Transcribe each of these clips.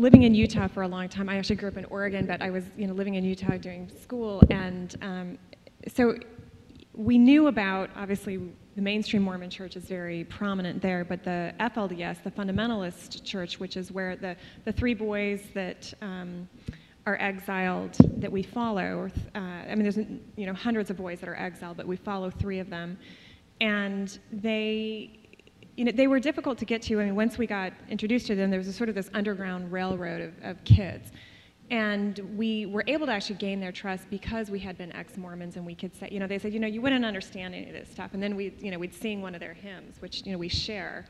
living in Utah for a long time. I actually grew up in Oregon, but I was living in Utah doing school, and so we knew about, obviously, the mainstream Mormon church is very prominent there, but the FLDS, the fundamentalist church, which is where the three boys that are exiled that we follow, I mean, there's hundreds of boys that are exiled, but we follow three of them, and they were difficult to get to. I mean, once we got introduced to them, there was a sort of this underground railroad of kids. And we were able to actually gain their trust because we had been ex-Mormons, and we could say, they said, you wouldn't understand any of this stuff. And then we'd sing one of their hymns, which, we share,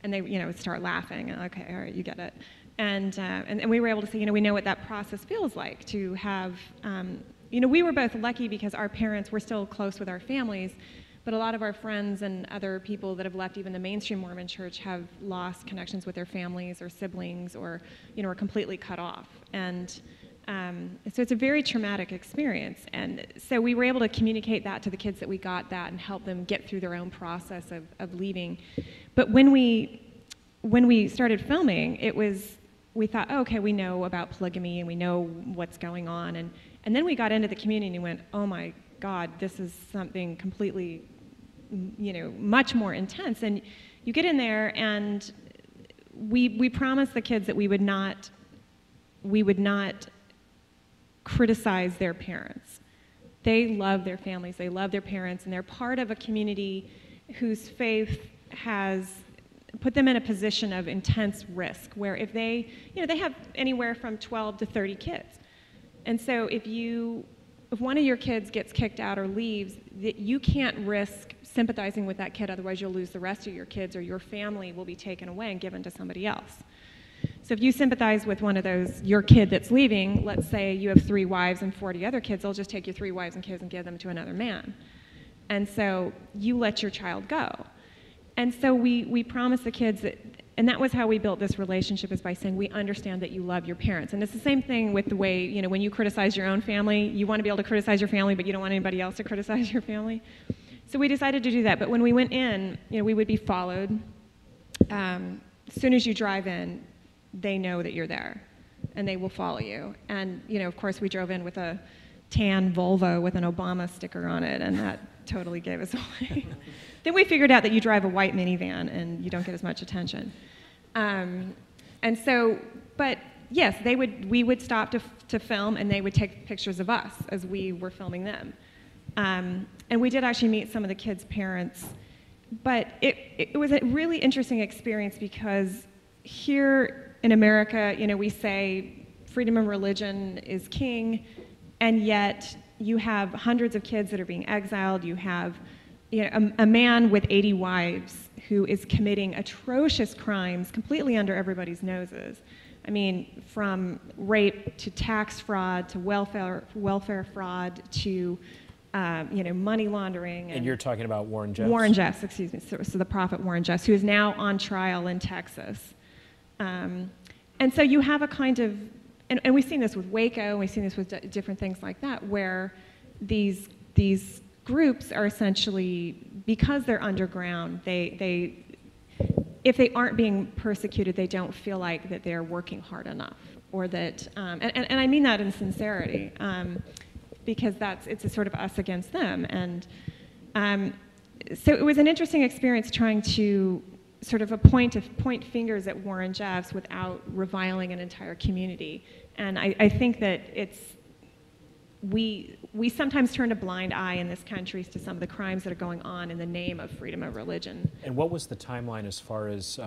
and they, would start laughing, and okay, all right, you get it. And we were able to say, we know what that process feels like to have, we were both lucky because our parents were still close with our families, but a lot of our friends and other people that have left even the mainstream Mormon church have lost connections with their families or siblings, or are completely cut off. And so it's a very traumatic experience. And so we were able to communicate that to the kids, that we got that, and help them get through their own process of leaving. But when we started filming, we thought, oh, okay, we know about polygamy and we know what's going on. And then we got into the community and went, oh my God, this is something completely, much more intense. And you get in there, and we promised the kids that we would not criticize their parents. They love their families, they love their parents, and they're part of a community whose faith has put them in a position of intense risk, where if they have anywhere from 12 to 30 kids. And so if one of your kids gets kicked out or leaves, that you can't risk sympathizing with that kid, otherwise you'll lose the rest of your kids, or your family will be taken away and given to somebody else. So if you sympathize with one of those, your kid that's leaving, let's say you have 3 wives and 40 other kids, they'll just take your 3 wives and kids and give them to another man. And so you let your child go. And so we promised the kids that, and that was how we built this relationship, is by saying, we understand that you love your parents. And it's the same thing with the way, when you criticize your own family, you want to be able to criticize your family, but you don't want anybody else to criticize your family. So we decided to do that. But when we went in, we would be followed. As soon as you drive in, they know that you're there, and they will follow you. And, of course, we drove in with a tan Volvo with an Obama sticker on it, and that totally gave us away. Then we figured out that you drive a white minivan and you don't get as much attention. And so, but yes, we would stop to film, and they would take pictures of us as we were filming them. And we did actually meet some of the kids' parents, but it was a really interesting experience, because here in America, we say freedom of religion is king, and yet you have hundreds of kids that are being exiled. You have a man with 80 wives who is committing atrocious crimes completely under everybody's noses. I mean, from rape to tax fraud to welfare fraud to money laundering. And you're talking about Warren Jeffs? Warren Jeffs, excuse me. So the prophet Warren Jeffs, who is now on trial in Texas. And so you have a kind of, and we've seen this with Waco, and we've seen this with different things like that, where these groups are essentially, because they're underground, if they aren't being persecuted, they don't feel like that they're working hard enough, or that, and I mean that in sincerity, because it's a sort of us against them. And so it was an interesting experience trying to sort of point fingers at Warren Jeffs without reviling an entire community. And I think that we sometimes turn a blind eye in this country to some of the crimes that are going on in the name of freedom of religion. And what was the timeline as far as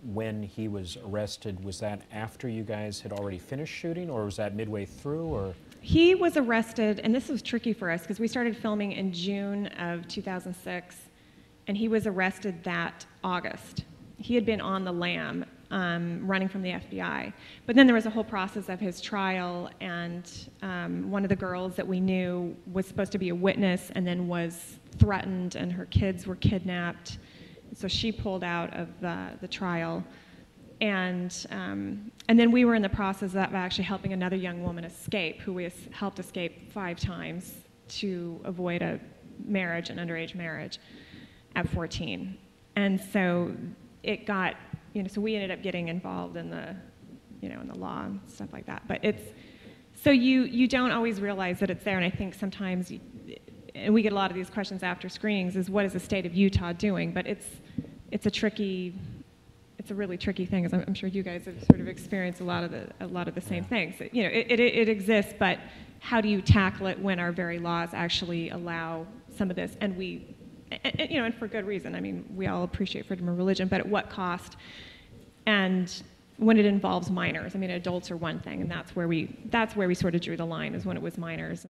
when he was arrested? Was that after you guys had already finished shooting, or was that midway through? Or he was arrested, and this was tricky for us because we started filming in June of 2006, and he was arrested that August. He had been on the lam, running from the FBI. But then there was a whole process of his trial, and one of the girls that we knew was supposed to be a witness and then was threatened, and her kids were kidnapped. So she pulled out of the trial. And then we were in the process of actually helping another young woman escape, who we helped escape 5 times to avoid a marriage, an underage marriage, at 14. And so it got, so we ended up getting involved in in the law and stuff like that. But so you don't always realize that it's there, and I think sometimes, and we get a lot of these questions after screenings, is what is the state of Utah doing? But it's a really tricky thing, as I'm sure you guys have sort of experienced a lot of the same things. It exists, but how do you tackle it when our very laws actually allow some of this? And and for good reason. I mean, we all appreciate freedom of religion, but at what cost? And when it involves minors, I mean, adults are one thing, and that's where we sort of drew the line, is when it was minors.